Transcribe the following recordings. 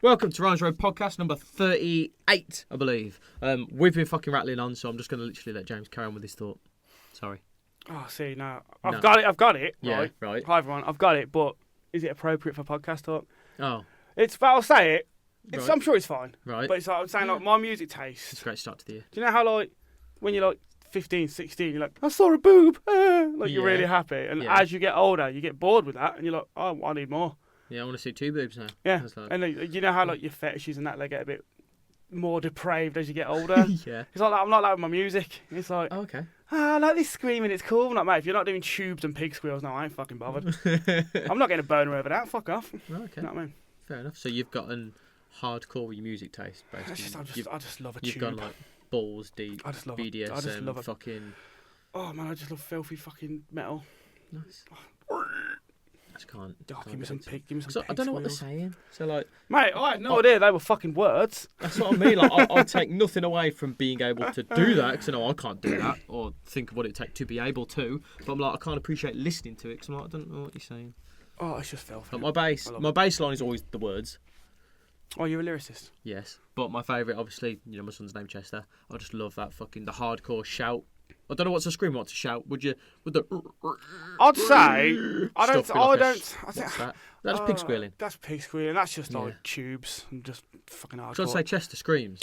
Welcome to Ryan's Road podcast number 38, I believe. We've been fucking rattling on, so I'm just going to literally let James carry on with his thought. Sorry. Oh, see, no. I've got it. Yeah, right. right. Hi, everyone. I've got it, but is it appropriate for podcast talk? Oh. But I'll say it. Right. I'm sure it's fine. Right. But it's like, I'm saying, like, my music taste. It's a great start to the year. Do you know how, like, when you're, like, 15, 16, you're like, I saw a boob. Like, you're really happy. And as you get older, you get bored with that, and you're like, oh, I need more. Yeah, I want to see two boobs now. Yeah. Like... And you know how, like, your fetishes and that, they get a bit more depraved as you get older? Yeah. It's like that. I'm like that with my music. It's like, oh, okay. I like this screaming, it's cool. I'm like, mate, if you're not doing tubes and pig squeals, no, I ain't fucking bothered. I'm not getting a boner over that. Fuck off. Oh, okay. You know what I mean? Fair enough. So you've got an hardcore with your music taste, basically. I just love a You've tube. gone like balls deep. I just love BDSM, I just love fucking. Oh man, I just love filthy fucking metal. Nice. I just can't. Give me some pig. Give me some. So pig I don't know what they're squeals. saying. So like, mate, I had no idea they were fucking words. That's what I mean. Like, I'll take nothing away from being able to do that, because I know I can't do that, or think of what it takes to be able to. But I'm like, I can't appreciate listening to it, because I'm like, I don't know what you're saying. Oh, it's just filthy. Like my bass line is always the words. Oh, you're a lyricist. Yes, but my favourite, obviously, you know, my son's name Chester. I just love that fucking the hardcore shout. I don't know what's a scream, what's a shout. Would the? I'd say I don't. What's that? That's pig squealing. That's pig squealing. That's just like tubes and just fucking hardcore. So I'd say Chester screams.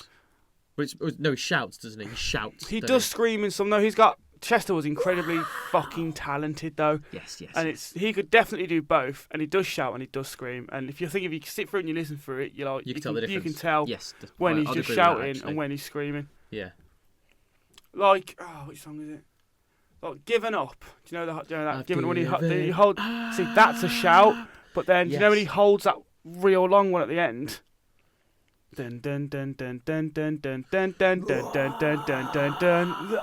But no, he shouts, doesn't he? He shouts. He does scream in some. No, he's got. Chester was incredibly fucking talented though. Yes. And he could definitely do both, and he does shout and he does scream. And if you sit through it and you listen through it, you're like you can tell the difference. You can tell when he's just shouting and when he's screaming. Yeah. Like, which song is it? Like, Given Up. Do you know that? Given when he hold. See, that's a shout. But then, do you know when he holds that real long one at the end? Dun dun dun dun dun dun dun dun dun dun dun dun dun dun dun.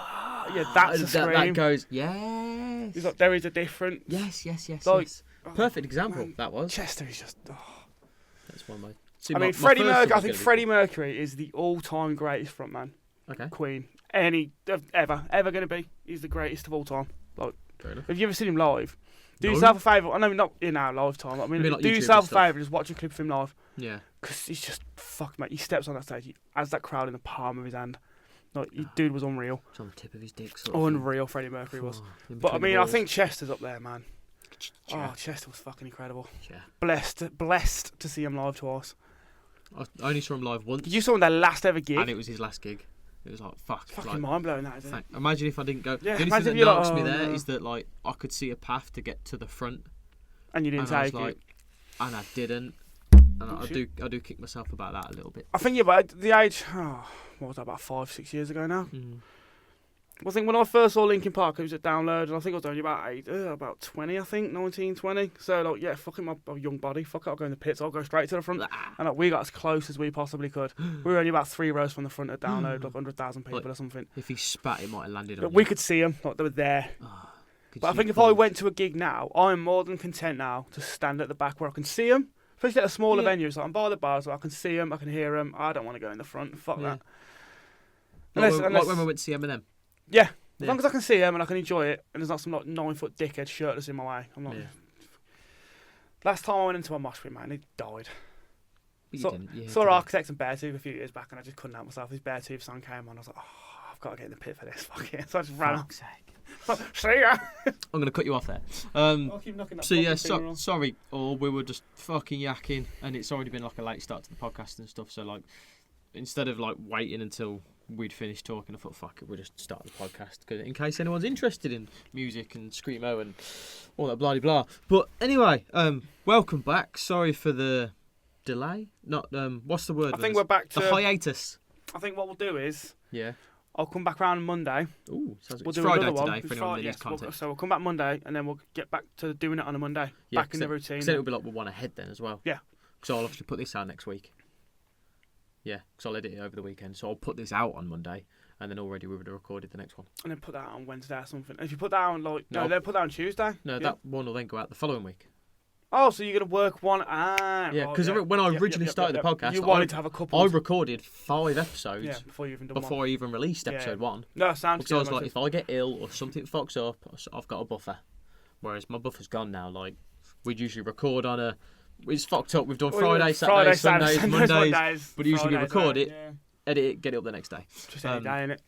Yeah, that's a scream. That goes, yes. He's like, there is a difference. Yes. Like, yes. Perfect example, man, that was. Chester is just... That's one of my... See, I Freddie Mercury, I think Freddie Mercury is the all-time greatest frontman. Okay. Queen. Ever going to be. He's the greatest of all time. Like, fair enough. Have you ever seen him live? Do yourself a favour. I know not in our lifetime. I mean, like do yourself a favour. Just watch a clip of him live. Yeah. Because he's just... Fuck, mate. He steps on that stage. He has that crowd in the palm of his hand. Like, dude was unreal. It's on the tip of his dick. Unreal, Freddie Mercury was. But I mean, I think Chester's up there, man. Oh, Chester was fucking incredible. Yeah. Blessed to see him live twice. I only saw him live once. You saw him their last ever gig, and it was his last gig. It was like fuck. It's fucking mind blowing, that isn't it? Imagine if I didn't go. Yeah, the only thing that knocks me there is that like I could see a path to get to the front, and you didn't take it, and I didn't. And I do kick myself about that a little bit. I think but at the age, what was that, about 5-6 years ago now? Mm. I think when I first saw Linkin Park, it was at Download, and I think I was only about 20, I think, 19, 20. So, like, yeah, fucking my young body, fuck it, I'll go in the pits, I'll go straight to the front. And like, we got as close as we possibly could. We were only about 3 rows from the front at Download, like 100,000 people or something. If he spat, it might have landed on but you. we could see them, like, they were there. But I think if I went to a gig now, I'm more than content now to stand at the back where I can see them. Especially at a smaller venue, it's like I'm by the bar, so I can see them, I can hear them. I don't want to go in the front. Fuck that. Unless when we went to see Eminem. Yeah, as long as I can see them and I can enjoy it, and there's not some like 9-foot dickhead shirtless in my way. I'm not. Yeah. Last time I went into a mosh pit, man, he died. Saw Architects and Beartooth a few years back, and I just couldn't help myself. This Beartooth song came on, I was like, I've got to get in the pit for this. Fuck it. So I just ran off. See ya. I'm going to cut you off there. I'll keep knocking that. So yeah, sorry, we were just fucking yakking, and it's already been like a late start to the podcast and stuff. So like, instead of like waiting until we'd finished talking, I thought fuck it, we'll just start the podcast because in case anyone's interested in music and screamo and all that blah blah. But anyway, welcome back. Sorry for the delay. Not what's the word? I think we're back to the hiatus. I think what we'll do is yeah. I'll come back around on Monday. Ooh, sounds good. We'll it's do Friday another today for anyone that needs content. So we'll come back Monday and then we'll get back to doing it on a Monday. Yeah, back in the routine. Because it'll be like we're one ahead then as well. Yeah. Because I'll obviously put this out next week. Yeah, because I'll edit it over the weekend. So I'll put this out on Monday and then already we would have recorded the next one. And then put that out on Wednesday or something. And if you put that on then put that on Tuesday. No, that one will then go out the following week. Oh, so you're going to work one... yeah, because when I originally started the podcast... You wanted to have a couple... I recorded 5 episodes before I even released episode 1. No, sounds because I was like, if I get ill or something fucks up, I've got a buffer. Whereas my buffer's gone now. Like, we'd usually record on a it's fucked up. We've done Friday, Saturday, Sundays, Mondays, but usually we record it, edit it, get it up the next day. Just any day, innit?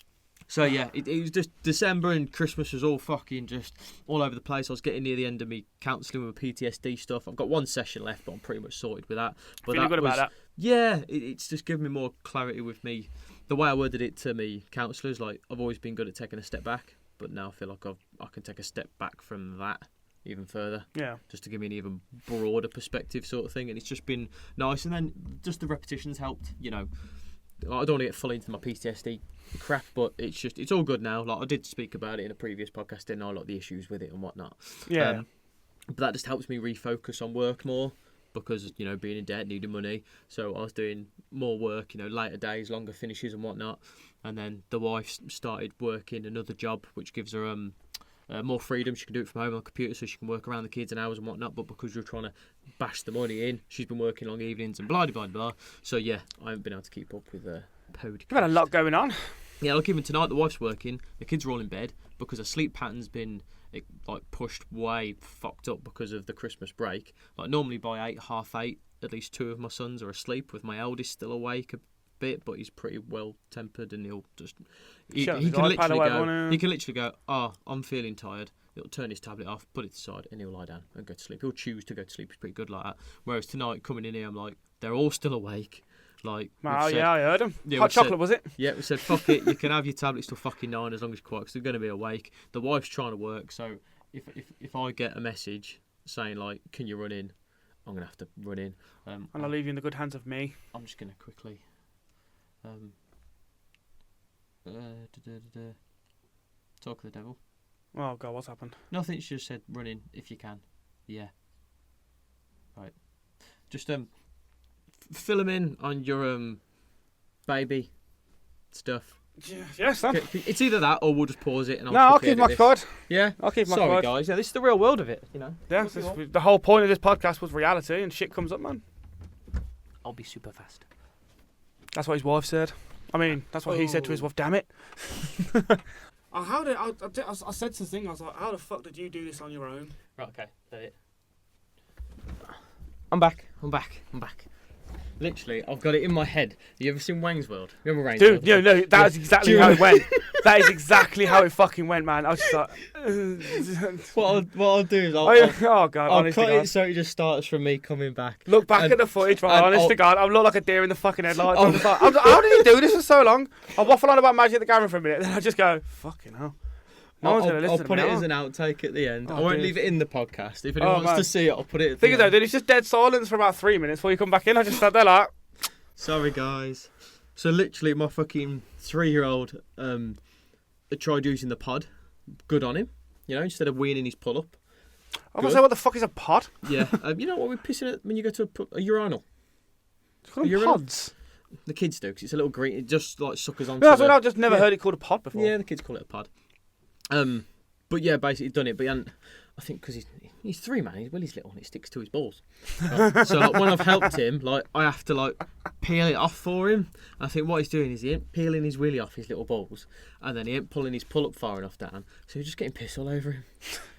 So yeah, it was just December and Christmas was all fucking just all over the place. I was getting near the end of me counselling with PTSD stuff. I've got one session left, but I'm pretty much sorted with that. But Feeling good about that? Yeah, it's just given me more clarity with me. The way I worded it to me counsellors, like I've always been good at taking a step back, but now I feel like I can take a step back from that even further. Yeah. Just to give me an even broader perspective sort of thing. And it's just been nice. And then just the repetitions helped, you know. I don't want to get fully into my PTSD crap, but it's all good now. Like I did speak about it in a previous podcast, didn't I? Like the issues with it and whatnot. Yeah. But that just helps me refocus on work more because, you know, being in debt, needing money. So I was doing more work, you know, later days, longer finishes and whatnot. And then the wife started working another job, which gives her more freedom. She can do it from home on the computer, so she can work around the kids and hours and whatnot. But because you're trying to bash the money in, she's been working long evenings and blah blah blah. So yeah, I haven't been able to keep up with podcast. You've had a lot going on. Yeah, like even tonight, the wife's working, the kids are all in bed because her sleep pattern's been like pushed way fucked up because of the Christmas break. Like normally by 8, half 8, at least 2 of my sons are asleep, with my eldest still awake a bit, but he's pretty well tempered and he'll just he can literally go, oh, I'm feeling tired. He'll turn his tablet off, put it aside, and he'll lie down and go to sleep. He'll choose to go to sleep. He's pretty good like that. Whereas tonight, coming in here, I'm like, they're all still awake. Like, yeah, I heard him. Hot chocolate, was it? Yeah, we said, fuck it, you can have your tablets till fucking 9 as long as you're quiet, because they're going to be awake. The wife's trying to work, so if I get a message saying, like, can you run in, I'm going to have to run in. And I'll leave you in the good hands of me. I'm just going to quickly... talk of the devil. Oh, God, what's happened? Nothing, she just said, run in if you can. Yeah. Right. Just, fill them in on your baby stuff. Yes, then. It's either that or we'll just pause it and I'll keep my card. Yeah, I'll keep my card. Sorry, guys. Yeah, this is the real world of it. You know. Yeah, the whole point of this podcast was reality, and shit comes up, man. I'll be super fast. That's what his wife said. I mean, that's what he said to his wife. Damn it. I said to the thing. I was like, how the fuck did you do this on your own? Right. Okay. That's it. I'm back. Literally, I've got it in my head. You ever seen Wayne's World? Remember Wayne's World? Dude, no, that is exactly how it went. That is exactly how it fucking went, man. I was just like... what I'll do is I'll cut it so it just starts from me coming back. Look back at the footage, right? Honest to God, I look like a deer in the fucking headlights. I'm just like, how did you do this for so long? I waffle on about Magic the Gathering for a minute, then I just go, fucking hell. No one's going to listen to me. I'll put it as an outtake at the end. I won't leave it in the podcast. If anyone wants to see it, I'll put it at the end. Thing is, it's just dead silence for about 3 minutes before you come back in. I just sat there like... Sorry, guys. So literally, my fucking 3-year-old tried using the pod. Good on him. You know, instead of weaning his pull-up. I was going to say, what the fuck is a pod? Yeah. You know what we're pissing at when you go to a urinal? Pods? The kids do, because it's a little green... It just, like, suckers onto I've just never heard it called a pod before. Yeah, the kids call it a pod. But yeah, basically done it. But I think because he's 3, man. He's little and it sticks to his balls. Right? So like, when I've helped him, like I have to like peel it off for him. I think what he's doing is he ain't peeling his willy off his little balls, and then he ain't pulling his pull up far enough down. So he's just getting piss all over him.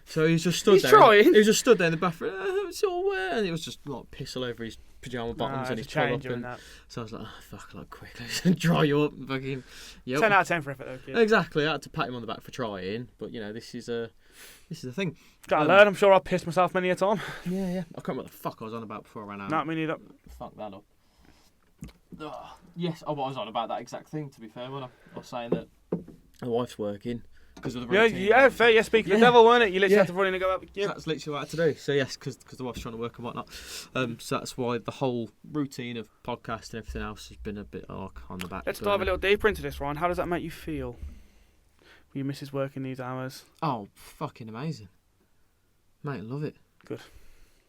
So he's just stood there. Trying. He was just stood there in the bathroom. It's all wet, and it was just like piss all over his pajama bottoms and his pull up. And so I was like, oh, fuck, like quick, let's dry you up, fucking. Yep. 10 out of 10 for effort, though, kid. Exactly. I had to pat him on the back for trying, but you know, this is a thing. Gotta learn. I'm sure I've pissed myself many a time. Yeah. I can't remember what the fuck I was on about before I ran out. Not me neither. Fuck that up. Yes, I was on about that exact thing. To be fair, when I was saying that my wife's working. Because of the routine. Yeah, fair. Yeah, speaking of the devil, weren't it? You literally had to run in and go up. Yeah. So that's literally what I had to do. So yes, because the wife's trying to work and whatnot. So that's why the whole routine of podcast and everything else has been a bit on the back. Let's dive a little deeper into this, Ryan. How does that make you feel? Your missus working these hours? Oh, fucking amazing, mate. I love it. Good,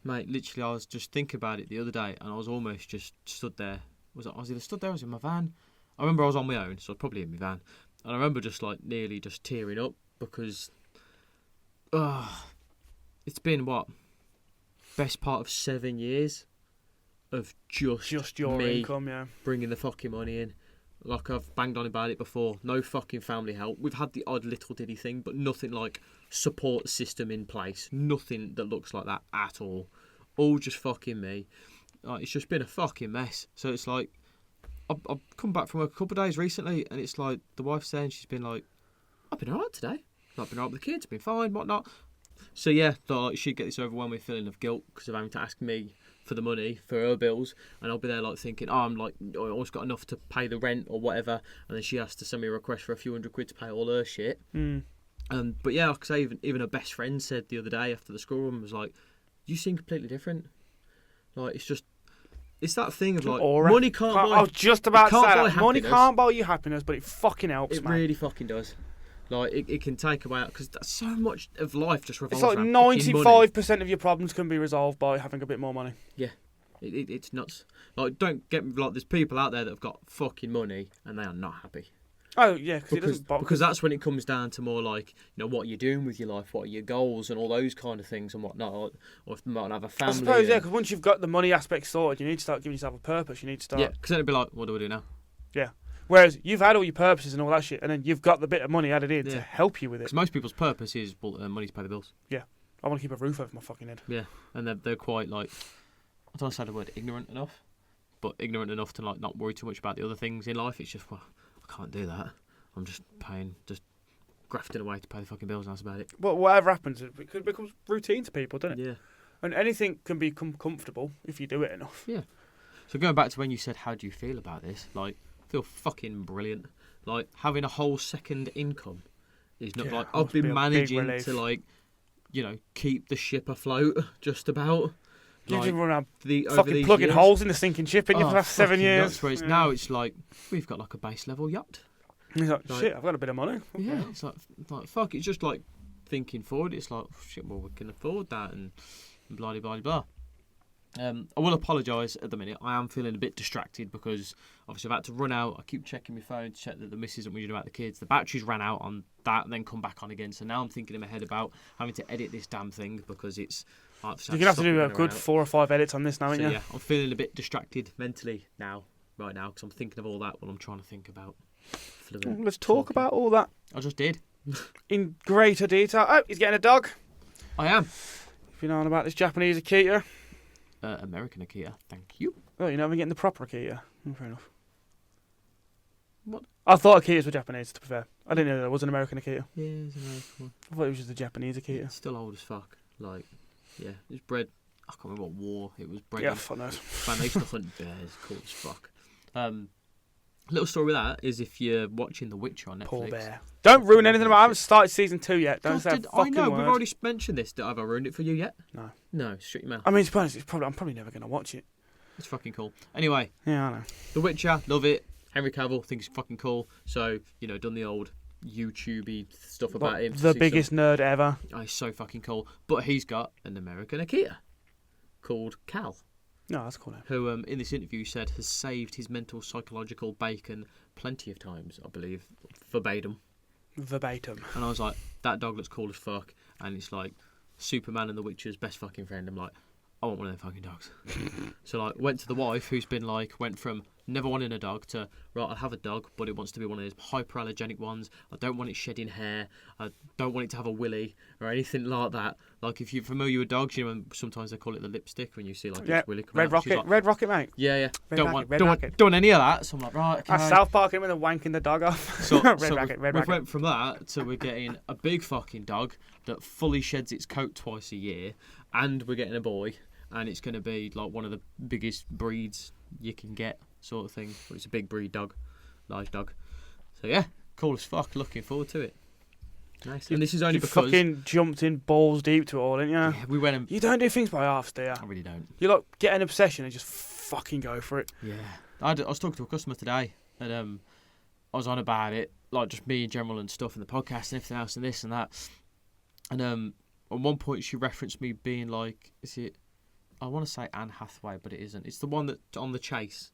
mate. Literally, I was just thinking about it the other day, and I was almost just stood there. I was either stood there or I was in my van. I remember I was on my own, so I was probably in my van. And I remember just like nearly just tearing up because it's been best part of 7 years of just your me income, yeah, bringing the fucking money in. Like I've banged on about it before, no fucking family help. We've had the odd little diddy thing, but nothing like support system in place. Nothing that looks like that at all. all just fucking me. Like, it's just been a fucking mess. So it's like, I've come back from work a couple of days recently, and it's like the wife's saying, she's been like, I've been alright today. I've been alright with the kids, been fine, whatnot. So yeah, like, she'd get this overwhelming feeling of guilt because of having to ask me for the money for her bills, and I'll be there like thinking, I'm like, I always got enough to pay the rent or whatever, and then she has to send me a request for a few £100 to pay all her shit. But yeah, like I say, even her best friend said the other day after the school run, was like, you seem completely different. Like, it's that thing of like, money can't buy. I was just about to say that. Money can't buy you happiness, but it fucking helps, It man. really fucking does. Like, it can take away, because so much of life just revolves around around It's like 95% of your problems can be resolved by having a bit more money. Yeah. It's nuts. Like, don't get me, like, there's people out there that have got fucking money and they are not happy. Oh, yeah, because it doesn't bother. Because that's when it comes down to more like, what you're doing with your life, what are your goals and all those kind of things and whatnot, or if you might have a family. I suppose, yeah, because once you've got the money aspect sorted, you need to start giving yourself a purpose. You need to start... Yeah, because then it'd be like, what do I do now? Yeah. Whereas you've had all your purposes and all that shit, and then you've got the bit of money added in to help you with it. Because most people's purpose is money to pay the bills. Yeah. I want to keep a roof over my fucking head. Yeah, and they're quite like, I don't want to say the word ignorant enough, but ignorant enough to like not worry too much about the other things in life. It's just, well, I can't do that. I'm just grafting away to pay the fucking bills, and that's about it. But whatever happens, it becomes routine to people, doesn't it? Yeah. And anything can become comfortable if you do it enough. Yeah. So going back to when you said, how do you feel about this? Like, I feel fucking brilliant. Like, having a whole second income is not like, I've been managing to like, keep the ship afloat just about. You've been running fucking plugging holes in the sinking ship in your last 7 years. Now it's like, we've got like a base level yacht. He's like, shit, I've got a bit of money. Okay. Yeah, it's like fuck. It's just like thinking forward. It's like, shit, well, we can afford that and blah blah blah. I will apologise at the minute. I am feeling a bit distracted because obviously I've had to run out. I keep checking my phone to check that the missus isn't worried about the kids. The batteries ran out on that and then come back on again. So now I'm thinking in my head about having to edit this damn thing because it's... You're going to have to do a good 4 or 5 edits on this now, aren't you? Yeah, I'm feeling a bit distracted mentally right now, because I'm thinking of all that while I'm trying to think about... Let's talk about all that. I just did. In greater detail. Oh, he's getting a dog. I am. If you know about this Japanese Akita. American Akita, thank you. Oh, you're not even getting the proper Akita. Fair enough. What? I thought Akitas were Japanese, to be fair. I didn't know there was an American Akita. Yeah, it's an American one. I thought it was just a Japanese Akita. It's still old as fuck. Like, yeah, it was bred... I can't remember what war it was bred in. Yeah, fuck knows. Man, they used to hunt bears. Cool as fuck. Little story with that is if you're watching The Witcher on Netflix. Poor bear. Don't ruin anything about it. I haven't started season 2 yet. Don't say a fucking I know, word. we've already mentioned this. Have I ruined it for you yet? No. No, shut your mouth. I mean, to be honest, I'm probably never going to watch it. It's fucking cool. Anyway. Yeah, I know. The Witcher, love it. Henry Cavill, thinks it's fucking cool. So, done the old YouTube-y stuff about him. The biggest nerd ever. Oh, he's so fucking cool. But he's got an American Akita called Cal. No, that's cool. Who, in this interview, said has saved his mental psychological bacon plenty of times, I believe, verbatim. And I was like, that dog looks cool as fuck. And it's like Superman and the Witcher's best fucking friend. I'm like, I want one of them fucking dogs. So like, went to the wife, who's been like, went from never wanting a dog to, right, I'll have a dog, but it wants to be one of those hyperallergenic ones. I don't want it shedding hair. I don't want it to have a willy or anything like that. Like, if you're familiar with dogs, sometimes they call it the lipstick when you see like its willy come Red out. Rocket, like, Red Rocket, mate. Yeah. Don't want any of that. So I'm like, right, okay. South Park him and then wanking the dog off. So Red Rocket. We went from that to we're getting a big fucking dog that fully sheds its coat twice a year, and we're getting a boy. And it's going to be like one of the biggest breeds you can get, sort of thing. But it's a big breed dog, large dog. So yeah, cool as fuck. Looking forward to it. Nice. And this is only because fucking jumped in balls deep to it all, didn't you? Yeah, we went. You don't do things by halves, do you? I really don't. You like get an obsession and just fucking go for it. Yeah. I was talking to a customer today, and I was on about it, like just me in general and stuff, and the podcast and everything else, and this and that. And at one point she referenced me being like, is it? I want to say Anne Hathaway, but it isn't. It's the one that's on The Chase.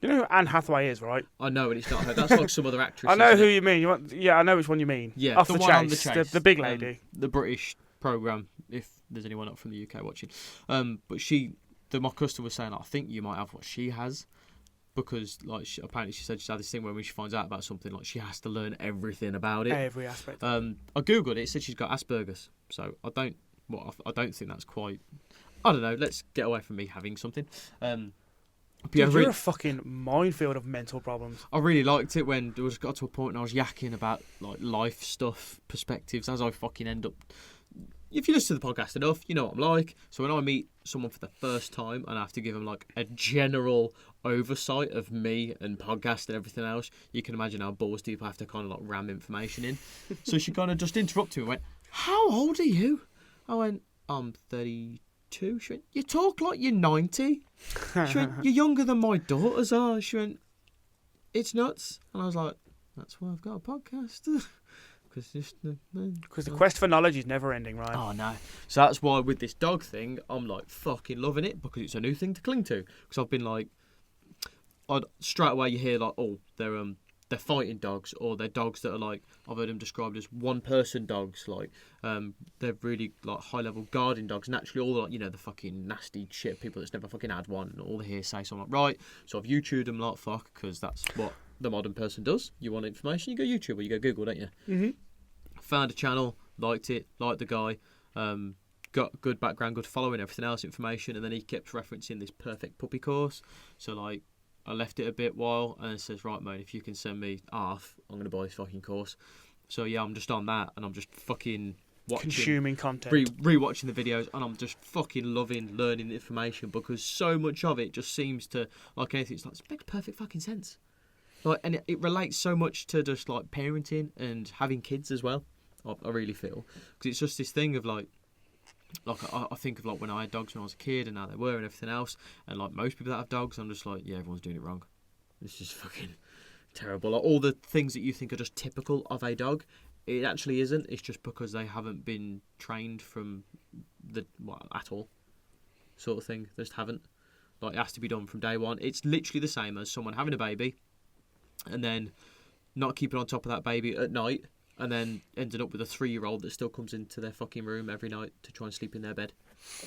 You know who Anne Hathaway is, right? I know, and it's not her. That's like some other actress. I know who you mean. I know which one you mean. Yeah, Off the the one Chase, on The Chase. The big lady. The British programme, if there's anyone up from the UK watching. But my customer was saying, I think you might have what she has. Because like apparently she said she had this thing where when she finds out about something, like she has to learn everything about it. Every aspect. I googled it. It said she's got Asperger's. So I don't think that's quite I don't know. Let's get away from me having something. Dude, you're a fucking minefield of mental problems. I really liked it when it was got to a point and I was yakking about like life stuff, perspectives, as I fucking end up. If you listen to the podcast enough, you know what I'm like. So when I meet someone for the first time and I have to give them like a general oversight of me and podcast and everything else, you can imagine how balls deep I have to kind of like ram information in. So she kind of just interrupted me and went, "How old are you?" I went, "I'm 32. She went, "You talk like you're 90. She went, "You're younger than my daughters are." She went, "It's nuts." And I was like, "That's why I've got a podcast." Because the quest for knowledge is never ending, right? Oh, no. So that's why with this dog thing, I'm like fucking loving it because it's a new thing to cling to. Because I've been like, straight away you hear like, oh, they're fighting dogs, or they're dogs that are like, I've heard them described as one-person dogs, like they're really like high-level guarding dogs. Naturally, all like, you know, the fucking nasty shit people that's never fucking had one, and all the hearsay. So I'm like, right. So I've YouTubed them like fuck, because that's what the modern person does. You want information, you go YouTube or you go Google, don't you? Mm-hmm. Found a channel, liked it, liked the guy, got good background, good following, everything else, information, and then he kept referencing this perfect puppy course. So like, I left it a bit while, and it says, right, mate, if you can send me half, I'm going to buy this fucking course. So yeah, I'm just on that, and I'm just fucking watching, consuming content, re-watching the videos, and I'm just fucking loving learning the information, because so much of it just seems to, like anything, it's like, it makes perfect fucking sense. Like, and it relates so much to just like parenting and having kids as well. I really feel, because it's just this thing of like I think of like when I had dogs when I was a kid and how they were and everything else, and like most people that have dogs, I'm just like, yeah, everyone's doing it wrong. It's just fucking terrible. Like all the things that you think are just typical of a dog, it actually isn't. It's just because they haven't been trained from at all, sort of thing. They just haven't. Like it has to be done from day one. It's literally the same as someone having a baby, and then not keeping on top of that baby at night, and then ending up with a 3-year-old that still comes into their fucking room every night to try and sleep in their bed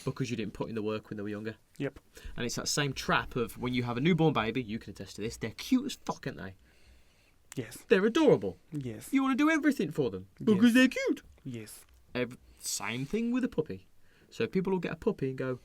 because you didn't put in the work when they were younger. Yep. And it's that same trap of when you have a newborn baby, you can attest to this, they're cute as fuck, aren't they? Yes. They're adorable. Yes. You want to do everything for them because they're cute. Yes. Same thing with a puppy. So people will get a puppy and go,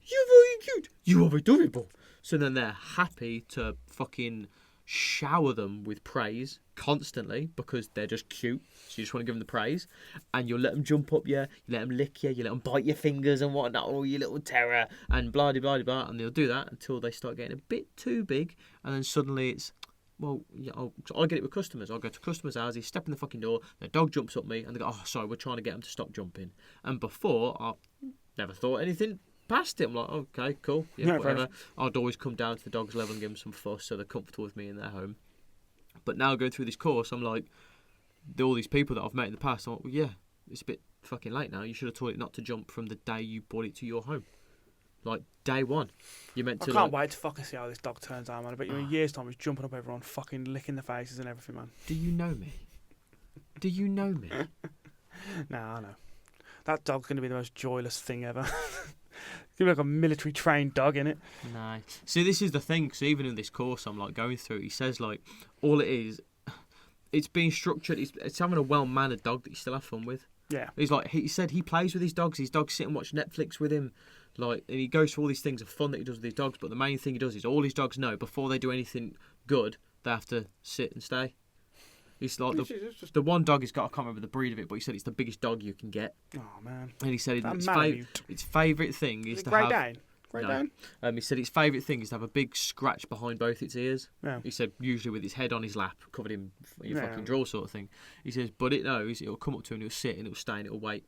"You're very cute. You are adorable." So then they're happy to fucking shower them with praise constantly because they're just cute. So you just want to give them the praise, and you'll let them jump up you, you let them lick you, you let them bite your fingers and whatnot, all you little terror, and blah blah blah blah, and they'll do that until they start getting a bit too big, and then suddenly it's, well, yeah, I get it with customers. I go to customers' houses, step in the fucking door, their dog jumps up me, and they go, "Oh, sorry, we're trying to get them to stop jumping." And before, I never thought anything past it. I'm like, okay, cool, yeah, whatever. I'd always come down to the dog's level and give them some fuss so they're comfortable with me in their home. But now going through this course, I'm like, all these people that I've met in the past, I'm like, well, yeah, it's a bit fucking late now. You should have taught it not to jump from the day you brought it to your home. Like, day one. You're meant to. I can't wait to fucking see how this dog turns out, man. I bet you in a year's time he's jumping up everyone, fucking licking their faces and everything, man. Do you know me? Do you know me? Nah, I know. That dog's going to be the most joyless thing ever. It's going to be like a military trained dog, innit? No. See, this is the thing, because even in this course I'm like going through, he says like, all it is, it's being structured, it's having a well-mannered dog that you still have fun with. Yeah. He's like, he said he plays with his dogs sit and watch Netflix with him, like, and he goes through all these things of fun that he does with his dogs, but the main thing he does is all his dogs know before they do anything good, they have to sit and stay. He's like the one dog he's got, I can't remember the breed of it, but he said it's the biggest dog you can get. Oh man! And he said its favourite thing is to Great have. Great Dane? He said its favourite thing is to have a big scratch behind both its ears. Yeah. He said usually with its head on his lap, covered in your fucking drawer sort of thing. He says, but it knows it'll come up to him, it'll sit and it'll stay and it'll wait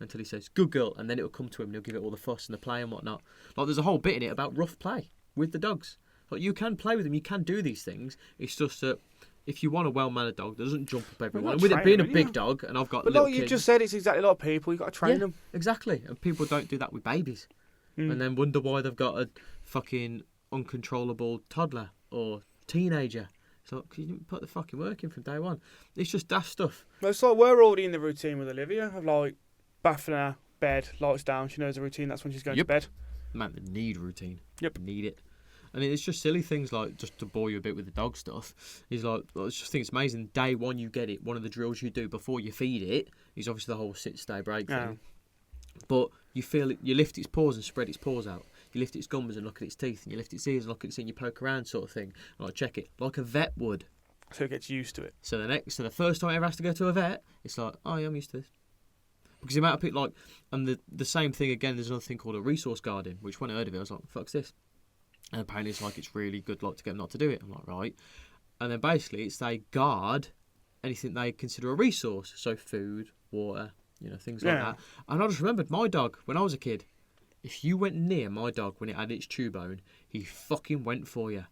until he says good girl, and then it'll come to him and he'll give it all the fuss and the play and whatnot. Like there's a whole bit in it about rough play with the dogs. Like you can play with them, you can do these things. It's just that. If you want a well-mannered dog that doesn't jump up everyone, and with it being a big dog, and I've got but little like you kids, just said, it's exactly like people. You've got to train them. Exactly, and people don't do that with babies, and then wonder why they've got a fucking uncontrollable toddler or teenager. So because you didn't put the fucking work in from day one. It's just daft stuff. Well, it's like we're already in the routine with Olivia of like bathing her, bed, lights down. She knows the routine. That's when she's going to bed. Man, they need routine. Yep, need it. And it's just silly things like, just to bore you a bit with the dog stuff, is like, I just think it's amazing. Day one you get it, one of the drills you do before you feed it is obviously the whole sit, stay, break thing. But you feel it, you lift its paws and spread its paws out. You lift its gums and look at its teeth, and you lift its ears and look at its, and you poke around, sort of thing. And check it like a vet would. So it gets used to it. So the first time it ever has to go to a vet, it's like, oh yeah, I'm used to this. Because the amount of people and the same thing again. There's another thing called a resource guarding, which when I heard of it, I was like, fuck's this? And apparently it's really good, to get them not to do it. I'm like, right. And then basically it's they guard anything they consider a resource, so food, water, things like that. And I just remembered my dog when I was a kid. If you went near my dog when it had its chew bone, he fucking went for you.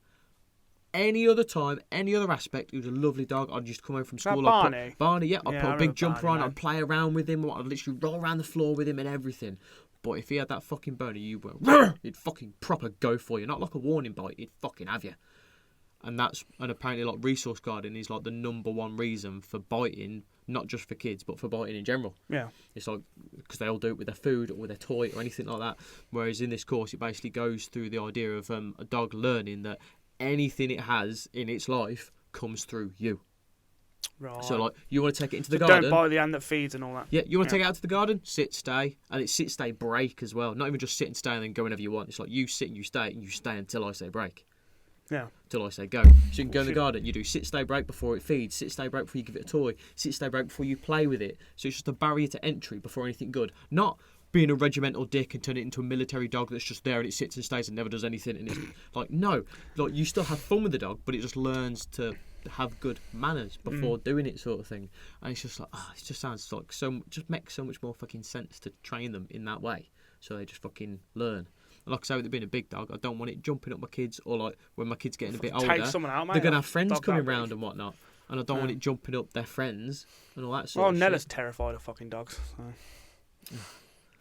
Any other time, any other aspect, he was a lovely dog. I'd just come home from school. Barney, yeah. I'd put a big jumper on. I'd play around with him. I'd literally roll around the floor with him and everything. But if he had that fucking bone, you went, he'd fucking proper go for you. Not like a warning bite. He'd fucking have you. And apparently resource guarding is the number one reason for biting, not just for kids, but for biting in general. Yeah. It's because they all do it with their food or with their toy or anything like that. Whereas in this course, it basically goes through the idea of a dog learning that anything it has in its life comes through you. Right. So you want to take it into the garden. Don't bite the hand that feeds and all that. Yeah, you want to take it out to the garden, sit, stay, and it's sit, stay, break as well. Not even just sit and stay and then go whenever you want. It's you sit and you stay until I say break. Yeah. Until I say go. So you can go in the garden, you do sit, stay, break before it feeds, sit, stay, break before you give it a toy, sit, stay, break before you play with it. So it's just a barrier to entry before anything good. Not being a regimental dick and turn it into a military dog that's just there and it sits and stays and never does anything. And it's no. You still have fun with the dog, but it just learns to have good manners before doing it, sort of thing. And it's just it just sounds just makes so much more fucking sense to train them in that way. So they just fucking learn. And like I say, with it being a big dog, I don't want it jumping up my kids, or when my kids getting a bit older, take someone out, mate. They're gonna have friends coming round and whatnot, and I don't want it jumping up their friends and all that sort of shit. Nella's terrified of fucking dogs. So.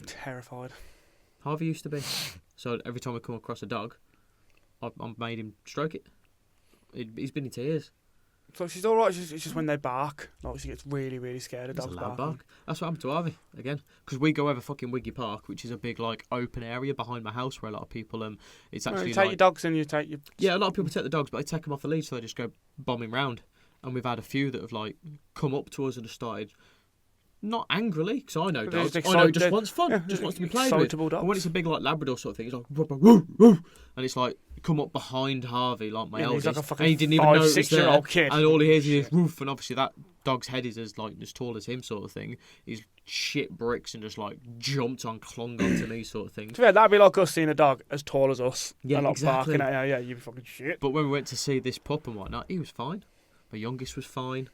Terrified. Harvey used to be. So every time I come across a dog, I've made him stroke it. He's been in tears. So she's all right. It's just when they bark, she gets really, really scared of dogs bark. That's what happened to Harvey again. Because we go over fucking Wiggy Park, which is a big open area behind my house where a lot of people it's actually you take your dogs and you take your a lot of people take the dogs, but they take them off the lead, so they just go bombing round. And we've had a few that have come up to us and have started. Not angrily, because I know dogs. I know just wants fun, just wants to be played with. But when it's a big Labrador sort of thing, it's woo, woo, and it's come up behind Harvey, my eldest, he's like a fucking and he didn't even know it was there. Kid. And all he hears is woof, and obviously that dog's head is as tall as him, sort of thing. He's shit bricks and just jumped on, clung onto me, sort of thing. To be fair, that'd be like us seeing a dog as tall as us. Yeah, and exactly. Barking at you, you'd be fucking shit. But when we went to see this pup and whatnot, he was fine. My youngest was fine.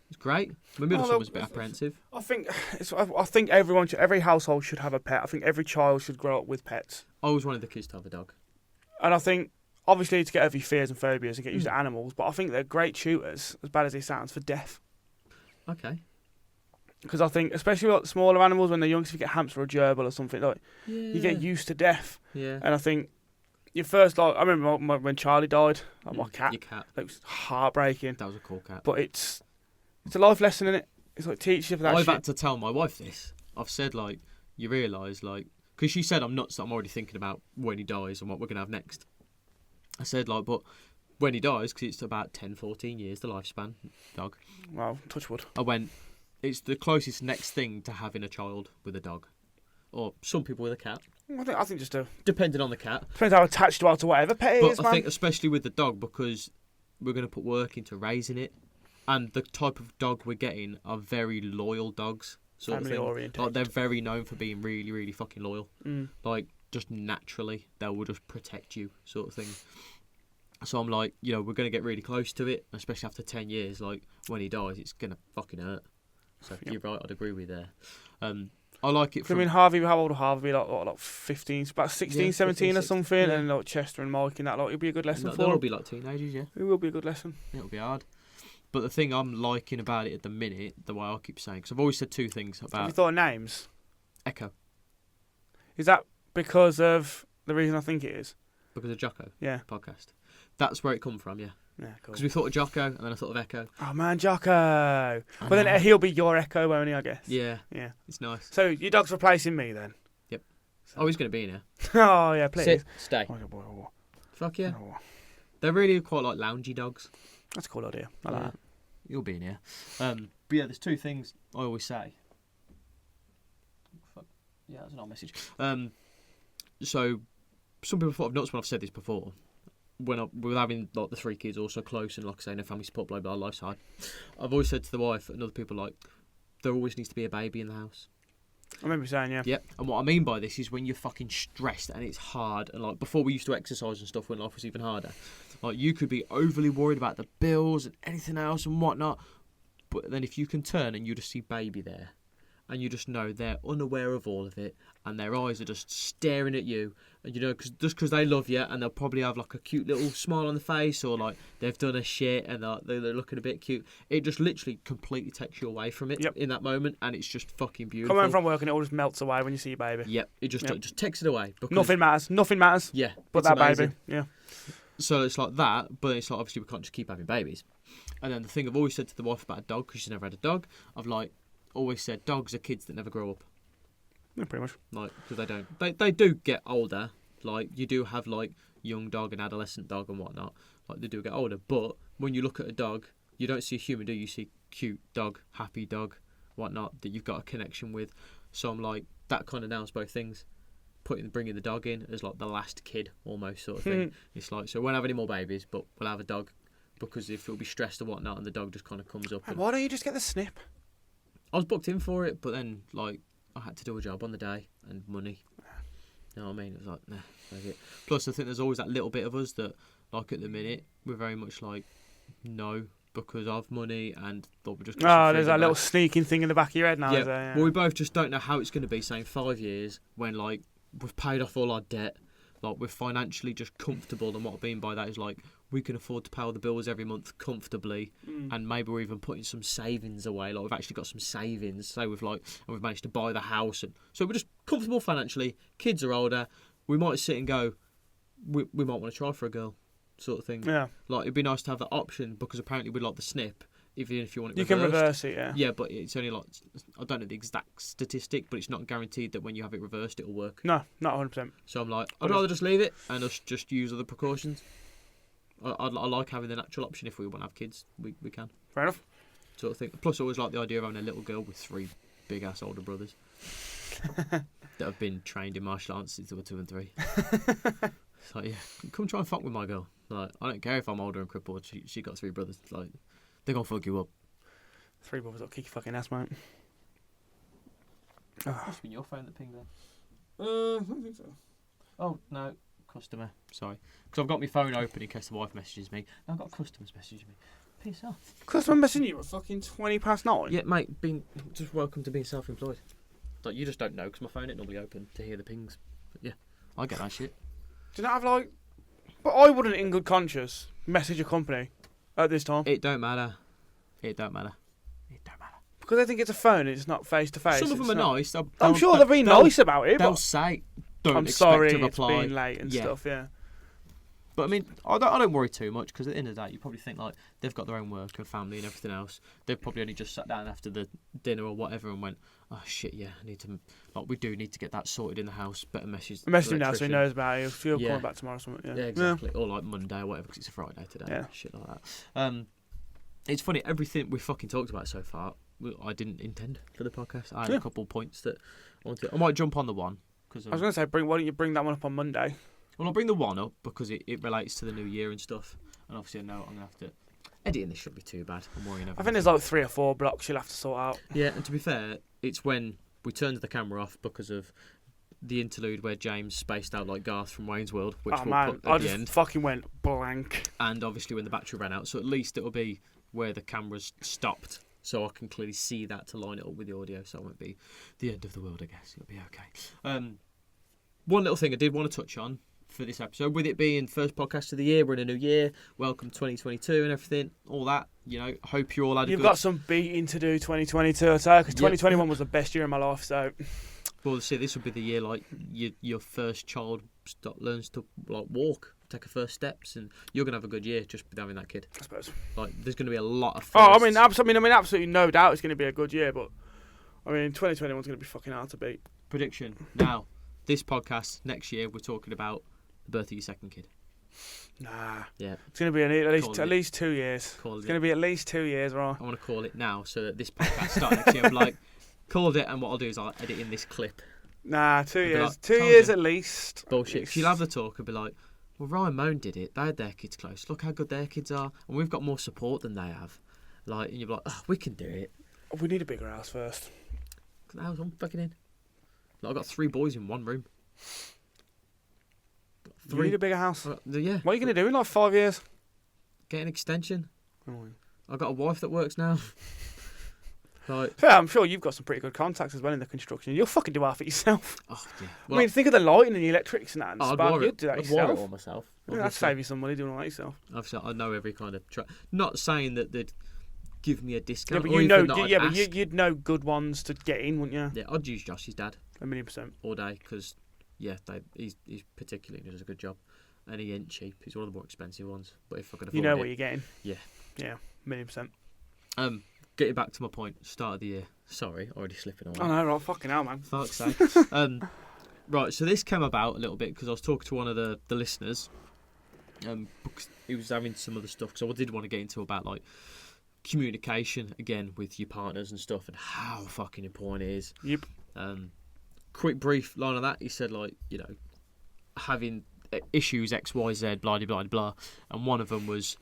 It's great. My middle son was a bit apprehensive. I think every household should have a pet. I think every child should grow up with pets. I always wanted the kids to have a dog. And I think, obviously, to get over your fears and phobias and get used to animals, but I think they're great tutors, as bad as it sounds, for death. Okay. Because I think, especially with smaller animals, when they're young, if you get hamster or gerbil or something, you get used to death. Yeah. And I think your first, I remember when Charlie died, my cat. Your cat. It was heartbreaking. That was a cool cat. But it's a life lesson, innit? It's teach you for that I've shit. had to tell my wife this. I've said, you realise, because she said I'm nuts, that I'm already thinking about when he dies and what we're going to have next. I said, but when he dies, because it's about 10, 14 years, the lifespan, dog. Wow, touch wood. I went, it's the closest next thing to having a child with a dog. Or some people with a cat. I think just depending on the cat. Depends how attached you are to whatever pet it is, But I think especially with the dog, because we're going to put work into raising it. And the type of dog we're getting are very loyal dogs. Family oriented. They're very known for being really, really fucking loyal. Mm. Just naturally, they will just protect you, sort of thing. So I'm we're going to get really close to it, especially after 10 years. When he dies, it's going to fucking hurt. So you're right, I'd agree with you there. I like it. Harvey, how old will Harvey be? Like 15, about 16, 17 or something. Yeah. And Chester and Mike and that, it'll be a good lesson for them. They'll be teenagers, yeah. It will be a good lesson. It'll be hard. But the thing I'm liking about it at the minute, the way I keep saying, because I've always said two things about... Have you thought of names? Echo. Is that because of the reason I think it is? Because of Jocko? Yeah. Podcast. That's where it come from, yeah. Yeah, cool. Because we thought of Jocko, and then I thought of Echo. Oh, man, Jocko. But then he'll be your Echo, won't he, I guess? Yeah. Yeah. It's nice. So your dog's replacing me, then? Yep. So. He's going to be in here. Oh, yeah, please. Sit, stay. Oh. Fuck yeah. Oh. They're really quite loungy dogs. That's a cool idea. I like that. You'll be in here. But yeah, there's two things I always say. Fuck. Yeah, that's an old message. So some people thought I've nuts when I've said this before. With having like the 3 kids also close and like I say, no family support, blah blah, life's hard. I've always said to the wife and other people like, there always needs to be a baby in the house. I remember saying, yeah. Yep. And what I mean by this is when you're fucking stressed and it's hard, and like before we used to exercise and stuff when life was even harder. Like you could be overly worried about the bills and anything else and whatnot, but then if you can turn and you just see baby there, and you just know they're unaware of all of it, and their eyes are just staring at you, and you know, because they love you, and they'll probably have like a cute little smile on the face, or like they've done a shit and they're looking a bit cute. It just literally completely takes you away from it in that moment, and it's just fucking beautiful. Come home from work and it all just melts away when you see your baby. Yep, it just takes it away. Nothing matters. Yeah, but that amazing. Baby. Yeah. So it's like that, but it's like obviously we can't just keep having babies. And then the thing I've always said to the wife about a dog, because she's never had a dog, I've like always said dogs are kids that never grow up. Yeah, pretty much. Like, because they don't. They do get older. Like, you do have, like, young dog and adolescent dog and whatnot. Like, they do get older. But when you look at a dog, you don't see a human, do you? You see cute dog, happy dog, whatnot, that you've got a connection with. So I'm like, that kind of nails both things. Bringing the dog in as, like, the last kid, almost, sort of thing. It's like, so we won't have any more babies, but we'll have a dog. Because if it'll be stressed or whatnot, and the dog just kind of comes up. And why don't you just get the snip? I was booked in for it, but then, like, I had to do a job on the day and money. You know what I mean? It was like, nah, that's it. Plus, I think there's always that little bit of us that, like, at the minute, we're very much like, no, because of money, and thought we're just. There's that little sneaking thing in the back of your head now. Yeah. Is there? Yeah. Well, we both just don't know how it's going to be, say, in 5 years, when, like, we've paid off all our debt, like, we're financially just comfortable, and what I mean by that is, like, we can afford to pay all the bills every month comfortably, and maybe we're even putting some savings away. Like, we've actually got some savings, so we've managed to buy the house, and so we're just comfortable financially. Kids are older. We might sit and go, we might want to try for a girl, sort of thing. Yeah. Like, it'd be nice to have that option, because apparently we like the snip. Even if you want it you reversed. can reverse it, yeah. Yeah, but it's only like, I don't know the exact statistic, but it's not guaranteed that when you have it reversed it'll work. No, not 100%. So I'm like, I'd rather just leave it and us just use other precautions. I like having the natural option. If we want to have kids, we can. Fair enough. Sort of thing. Plus, I always like the idea of having a little girl with 3 big ass older brothers that have been trained in martial arts since they were 2 and 3. It's like, yeah, come try and fuck with my girl. Like, I don't care if I'm older and crippled. She got 3 brothers. Like, they're gonna fuck you up. 3 brothers that'll kick your fucking ass, mate. Must have been your phone that pinged then. I don't think so. Oh no. Customer, sorry, because I've got my phone open in case the wife messages me. I've got customers messaging me. Piss off. Customer messaging you at fucking 9:20. Yeah, mate. Just welcome to being self-employed. Like, you just don't know because my phone ain't normally open to hear the pings. But yeah, I get that shit. Do you not have like? But I wouldn't, in good conscience, message a company at this time. It don't matter. Because I think it's a phone. It's not face to face. Some of them are nice. I'm sure they'll be nice about it. They'll say, "Don't I'm expect sorry, to it's reply." been late and stuff. Yeah. But I mean, I don't worry too much because at the end of the day, you probably think like they've got their own work and family and everything else. They've probably only just sat down after the dinner or whatever and went, "Oh shit, yeah, I need to we do need to get that sorted in the house." Better message. Message him now so he knows about it. He'll Yeah. call back tomorrow or something. Yeah, exactly. Or like Monday or whatever because it's a Friday today. Yeah. Shit like that. It's funny. Everything we fucking talked about so far, I didn't intend for the podcast. I had a couple points that I wanted. I might jump on the one because I was going to say, why don't you bring that one up on Monday? Well, I'll bring the one up because it relates to the new year and stuff. And obviously, I know I'm going to have to... Editing this shouldn't be too bad. I'm worrying everything. I think there's like 3 or 4 blocks you'll have to sort out. Yeah, and to be fair, it's when we turned the camera off because of the interlude where James spaced out like Garth from Wayne's World, which we'll put at the end. Fucking went blank. And obviously when the battery ran out. So at least it'll be where the camera's stopped. So I can clearly see that to line it up with the audio. So it won't be the end of the world, I guess. It'll be okay. One little thing I did want to touch on for this episode, with it being first podcast of the year, we're in a new year, welcome 2022 and everything, all that, you know, hope you all had a good... You've got some beating to do 2022, I'd say, because 2021 was the best year of my life, so... Well, see, this will be the year, like, your first child learns to, like, walk, take her first steps, and you're going to have a good year just with having that kid. I suppose. Like, there's going to be a lot of firsts. Oh, I mean, absolutely no doubt it's going to be a good year, but, I mean, 2021's going to be fucking hard to beat. Prediction. Now, this podcast, next year, we're talking about the birth of your second kid. Nah. Yeah. It's going to be at least 2 years. It's going to be at least 2 years, right? I want to call it now so that this podcast starts next year. I'm like, called it, and what I'll do is I'll edit in this clip Nah, 2 years. Like, 2 years at least. Bullshit. She'll have the talk and be like, well, Ryan Moan did it. They had their kids close. Look how good their kids are. And we've got more support than they have. Like, and you're like, oh, we can do it. We need a bigger house first. The house I'm fucking in. Like, I've got 3 boys in one room. We need a bigger house. Yeah. What are you going to do in like 5 years? Get an extension. Oh. I've got a wife that works now. Like, yeah, I'm sure you've got some pretty good contacts as well in the construction. You'll fucking do half it yourself. oh, yeah. Well, I mean, think of the lighting and the electrics and that. And I'd spark, wire you'd do that I'd wire yourself. it all myself. Yeah, that'd save you some money doing all that yourself. Obviously, I know every kind of track. Not saying that they'd give me a Yeah, discount. but or you know, even that yeah, I'd but ask. you'd know good ones to get in, wouldn't you? Yeah, I'd use Josh's dad 1,000,000%. all day because, yeah, he's particularly does a good job, and he ain't cheap. He's one of the more expensive ones. But if I could afford You know it, what you're getting. Yeah. Yeah, 1,000,000%. Getting back to my point, start of the year. Sorry, already slipping away. I know, right? Fucking hell, man. Fuck's sake. Right, so this came about a little bit because I was talking to one of the listeners. Because he was having some other stuff. So I did want to get into about like communication again with your partners and stuff, and how fucking important it is. Yep. Quick brief line on that. He said like, you know, having issues X, Y, Z, blah blah blah blah, and one of them was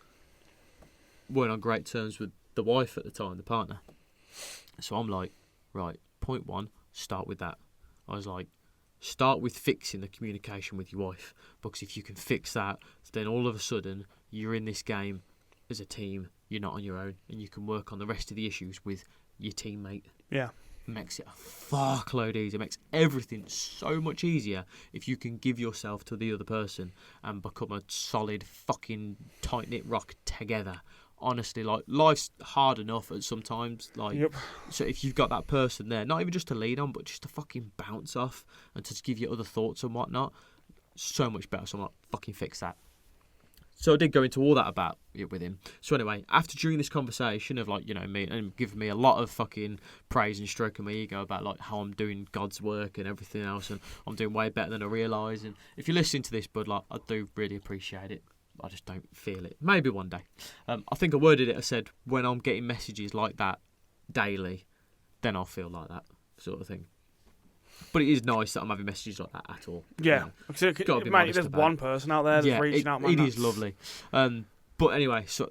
weren't on great terms with the wife at the time, the partner. So I'm like, right, point 1, start with that. I was like, start with fixing the communication with your wife, because if you can fix that, then all of a sudden you're in this game as a team. You're not on your own, and you can work on the rest of the issues with your teammate. Yeah. It makes it a fuckload easier. It makes everything so much easier if you can give yourself to the other person and become a solid fucking tight-knit rock together. Honestly, like, life's hard enough at sometimes. Like, Yep. So if you've got that person there, not even just to lean on, but just to fucking bounce off and to give you other thoughts and whatnot, so much better. So I'm like, fucking fix that. So I did go into all that about it with him. So anyway, during this conversation of like, you know, me and giving me a lot of fucking praise and stroking my ego about like how I'm doing God's work and everything else, and I'm doing way better than I realise. And if you're listening to this, bud, like, I do really appreciate it. I just don't feel it. Maybe one day. I think I worded it. I said, when I'm getting messages like that daily, then I'll feel like that sort of thing. But it is nice that I'm having messages like that at all. Yeah. You know, Mate, there's one person out there that's reaching out, man. It is lovely. But anyway, so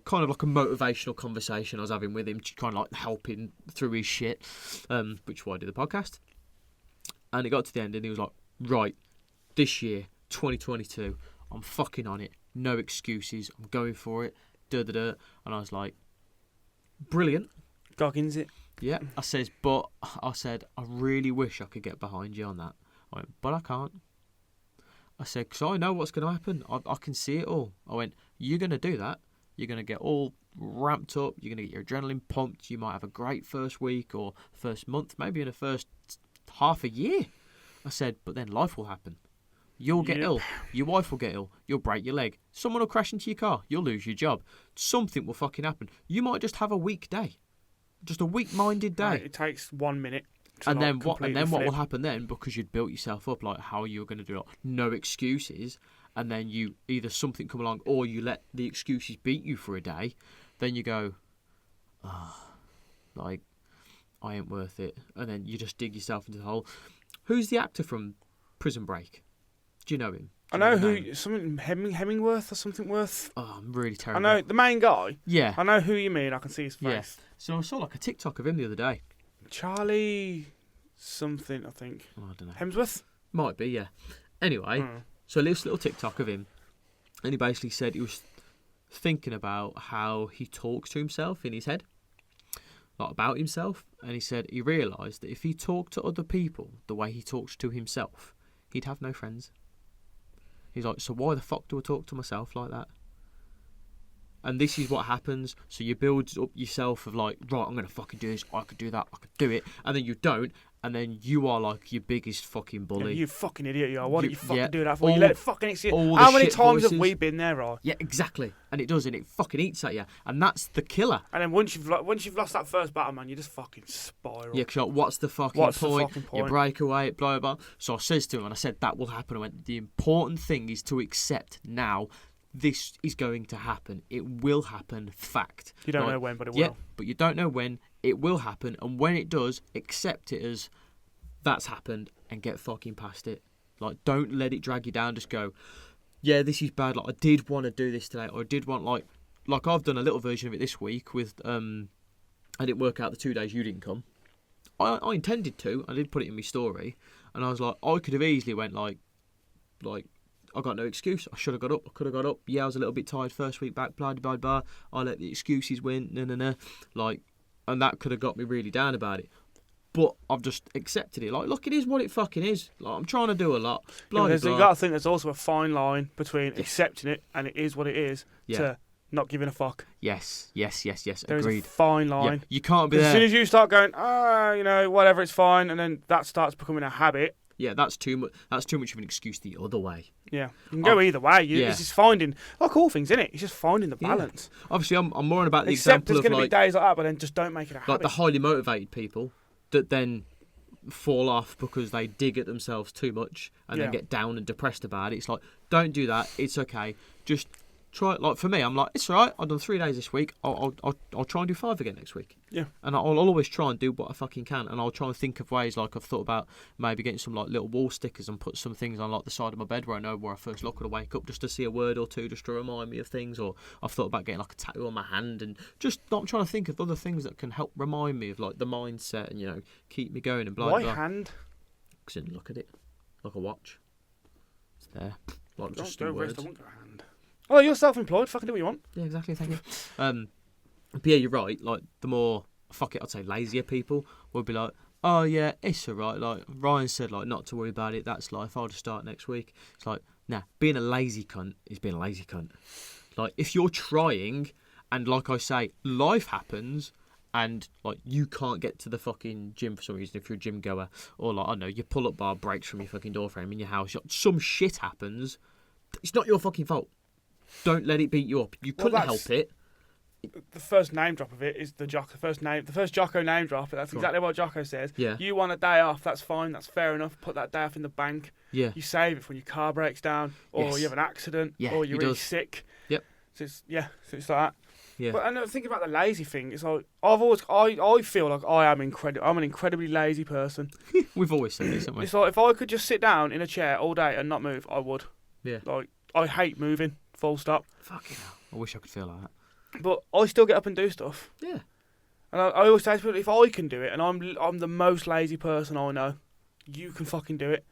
kind of like a motivational conversation I was having with him, kind of like helping through his shit, which is why I did the podcast. And it got to the end and he was like, right, this year, 2022, I'm fucking on it. No excuses. I'm going for it. And I was like, brilliant. Goggins it. Yeah. I said, I really wish I could get behind you on that. I went, but I can't. I said, because I know what's going to happen. I can see it all. I went, you're going to do that. You're going to get all ramped up. You're going to get your adrenaline pumped. You might have a great first week or first month, maybe in the first half a year. I said, but then life will happen. You'll get ill. Your wife will get ill. You'll break your leg. Someone will crash into your car. You'll lose your job. Something will fucking happen. You might just have a weak day. Just a weak-minded day. Right, it takes 1 minute. And then what will happen then, because you'd built yourself up, like how you're going to do it, no excuses, and then you either something come along or you let the excuses beat you for a day, then you go, like, I ain't worth it. And then you just dig yourself into the hole. Who's the actor from Prison Break? Do you know him? I know who, something Hemingworth or something worth. Oh, I'm really terrible. I know the main guy. Yeah. I know who you mean. I can see his face. Yeah. So I saw like a TikTok of him the other day. Charlie something, I think. Oh, I don't know. Hemsworth? Might be, yeah. Anyway, so this little TikTok of him, and he basically said he was thinking about how he talks to himself in his head, like about himself, and he said he realised that if he talked to other people the way he talks to himself, he'd have no friends. He's like, so why the fuck do I talk to myself like that? And this is what happens. So you build up yourself of like, right, I'm going to fucking do this. I could do that. I could do it. And then you don't. And then you are like your biggest fucking bully. Yeah, you fucking idiot, you are. Why did you fucking do that for? All, you let it fucking eat you. How many times voices. have we been there, right? Yeah, exactly. And it does. And it fucking eats at you. And that's the killer. And then once you've lost that first battle, man, you just fucking spiral. Yeah, because like, what's the fucking point? You break away, blah, blah, blah. So I says to him, and I said, that will happen. I went, the important thing is to accept now this is going to happen. It will happen, fact. You don't know when, but it will. Yeah, but you don't know when. It will happen. And when it does, accept it as that's happened, and get fucking past it. Like, don't let it drag you down. Just go, yeah, this is bad. Like, I did want to do this today, or I did want, like I've done a little version of it this week with, I didn't work out the 2 days you didn't come. I intended to. I did put it in my story, and I was like, I could have easily went like, I got no excuse. I should have got up. I could have got up. Yeah, I was a little bit tired first week back. Blah blah blah. I let the excuses win. No. Like, and that could have got me really down about it. But I've just accepted it. Like, look, it is what it fucking is. Like, I'm trying to do a lot. Blah, you blah. got to think there's also a fine line between accepting it and it is what it is to not giving a fuck. Yes. There Agreed. is a fine line. Yeah, you can't be there. As soon as you start going, whatever, it's fine, and then that starts becoming a habit. Yeah, that's too much. That's too much of an excuse the other way. Yeah, you can go either way. It's just finding, like all things, innit? It's just finding the balance. Yeah. Obviously, I'm more on about the Except example of there's going to be days like that, but then just don't make it a habit. Like the highly motivated people that then fall off because they dig at themselves too much and then get down and depressed about it. It's like, don't do that. It's okay. Just try. Like for me, I'm like, it's all right. I've done 3 days this week. I'll try and do 5 again next week. Yeah. And I'll always try and do what I fucking can, and I'll try and think of ways. Like I've thought about maybe getting some like little wall stickers and put some things on like the side of my bed where I know where I first look when I wake up, just to see a word or two, just to remind me of things. Or I've thought about getting like a tattoo on my hand, and just I'm trying to think of other things that can help remind me of like the mindset and keep me going and blah blah. Why hand? Because I didn't look at it like a watch. It's there. Like just don't words. rest, I won't go hand. Oh, you're self-employed. Fucking do what you want. Yeah, exactly. Thank you. But yeah, you're right. Like the more I'd say lazier people will be like, oh yeah, it's alright. Like Ryan said, like not to worry about it. That's life. I'll just start next week. It's like, nah, being a lazy cunt is being a lazy cunt. Like if you're trying, and like I say, life happens, and like you can't get to the fucking gym for some reason if you're a gym goer, or like I don't know, your pull-up bar breaks from your fucking door frame in your house. Some shit happens. It's not your fucking fault. Don't let it beat you up. You couldn't help it. The first name drop of it is the first Jocko name drop. That's exactly what Jocko says. Yeah. You want a day off, that's fine, that's fair enough. Put that day off in the bank. Yeah. You save it for when your car breaks down, or you have an accident, or you're really sick. Yep. So it's like that. Yeah. But and thinking about the lazy thing, it's like I feel like I'm an incredibly lazy person. We've always said this, haven't we? It's like if I could just sit down in a chair all day and not move, I would. Yeah. Like I hate moving. Full stop. Fucking hell. I wish I could feel like that. But I still get up and do stuff. Yeah. And I always say to people, if I can do it, and I'm the most lazy person I know, you can fucking do it.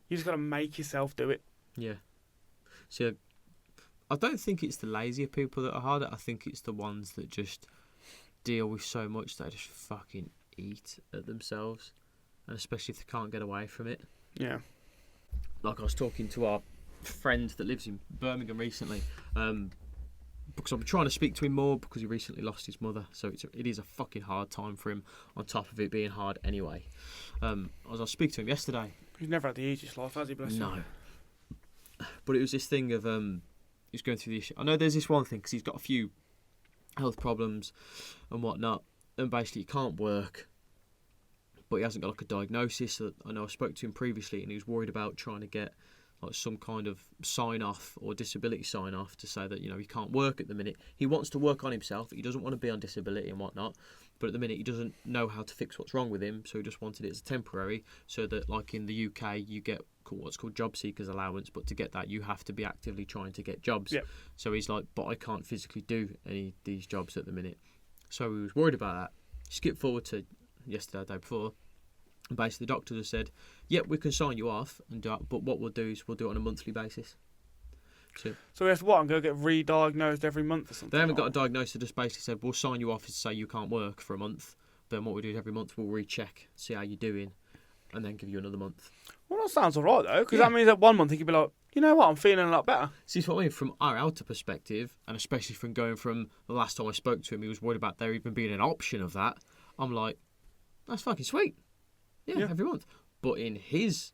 You just got to make yourself do it. Yeah. So, I don't think it's the lazier people that are harder. I think it's the ones that just deal with so much they just fucking eat at themselves. And especially if they can't get away from it. Yeah. Like I was talking to our friend that lives in Birmingham recently, because I'm trying to speak to him more because he recently lost his mother, so it is a fucking hard time for him on top of it being hard anyway. As I was speaking to him yesterday, he's never had the easiest life, has he? Bless him. No. But it was this thing of he's going through the issue. I know there's this one thing because he's got a few health problems and whatnot, and basically he can't work, but he hasn't got like a diagnosis. So I know I spoke to him previously, and he was worried about trying to get like some kind of sign-off or disability sign-off to say that he can't work at the minute. He wants to work on himself. He doesn't want to be on disability and whatnot, but at the minute he doesn't know how to fix what's wrong with him, so he just wanted it as temporary, so that like in the UK you get what's called job seekers allowance, but to get that you have to be actively trying to get jobs. Yep. So he's like, but I can't physically do any of these jobs at the minute. So he was worried about that. Skip forward to yesterday, the day before. And basically the doctor just said, yep, we can sign you off, and do it, but what we'll do is we'll do it on a monthly basis. So we have to what? I'm going to get re-diagnosed every month or something? They haven't got a diagnosis. They just basically said, we'll sign you off to say you can't work for a month. Then what we do is every month we'll recheck, see how you're doing, and then give you another month. Well, that sounds all right, though, because that means that 1 month you could be like, you know what, I'm feeling a lot better. See, what I mean, from our outer perspective, and especially from going from the last time I spoke to him, he was worried about there even being an option of that. I'm like, that's fucking sweet. Yeah, every month. But in his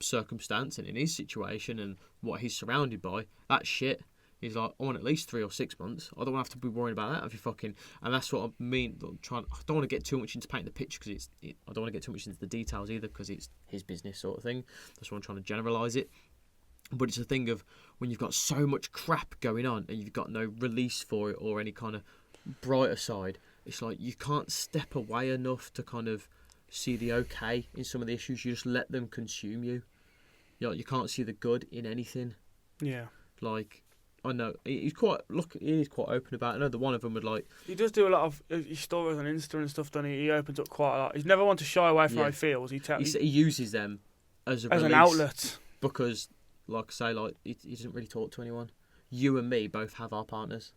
circumstance and in his situation and what he's surrounded by, that shit, he's like, I want at least 3 or 6 months. I don't have to be worrying about that if you fucking... And that's what I mean. I don't want to get too much into painting the picture because I don't want to get too much into the details either because it's his business sort of thing. That's why I'm trying to generalise it. But it's a thing of when you've got so much crap going on and you've got no release for it or any kind of brighter side, it's like you can't step away enough to kind of see the okay in some of the issues. You just let them consume you. You can't see the good in anything. Yeah. Like, I know he is quite open about it. I know that one of them would like. He does do a lot of his stories on Insta and stuff, doesn't he? He opens up quite a lot. He's never one to shy away from how he feels. He uses them as an outlet. Because, like I say, like he doesn't really talk to anyone. You and me both have our partners,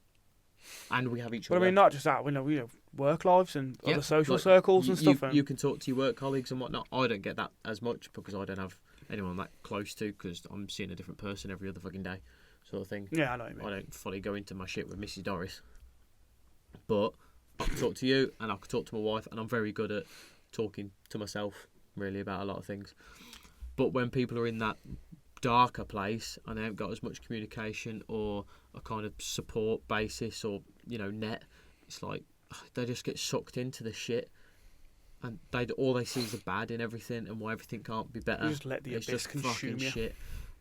and we have each other. But I mean, not just that. We know work lives and other social circles and stuff. You can talk to your work colleagues and whatnot. I don't get that as much because I don't have anyone that close to, because I'm seeing a different person every other fucking day, sort of thing. Yeah, I know what you mean. I don't fully go into my shit with Mrs. Doris, but I can talk to you and I can talk to my wife, and I'm very good at talking to myself really about a lot of things. But when people are in that darker place and they haven't got as much communication or a kind of support basis or net, it's like they just get sucked into the shit. And all they see is the bad in everything and why everything can't be better. You just let the abyss consume you. Shit.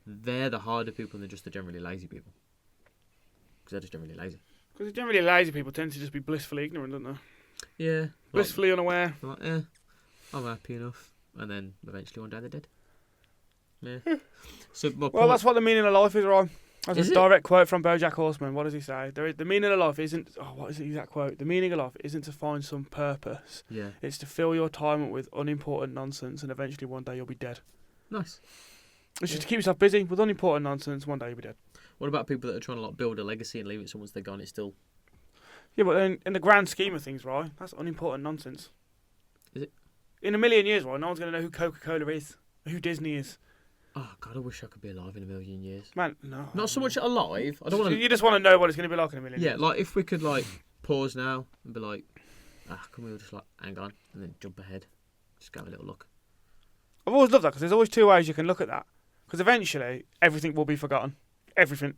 They're the harder people than just the generally lazy people. Because they're just generally lazy. Because the generally lazy people tend to just be blissfully ignorant, don't they? Yeah. Blissfully unaware. Like, I'm happy enough. And then eventually one day they're dead. Yeah. So that's what the meaning of life is, right? That's a direct quote from BoJack Horseman. What does he say? The meaning of life isn't... Oh, what is the exact quote? The meaning of life isn't to find some purpose. Yeah. It's to fill your time up with unimportant nonsense, and eventually one day you'll be dead. Nice. It's just to keep yourself busy with unimportant nonsense. One day you'll be dead. What about people that are trying to build a legacy and leave it once they're gone? It's still... Yeah, but in the grand scheme of things, right? That's unimportant nonsense. Is it? In a million years, right? No one's going to know who Coca-Cola is, or who Disney is. Oh God, I wish I could be alive in a million years. Man, no. Not so much alive. I don't want to. You just want to know what it's going to be like in a million years. Yeah, like if we could pause now and be like, can we all just hang on and then jump ahead, just go have a little look. I've always loved that because there's always two ways you can look at that. Because eventually everything will be forgotten. Everything.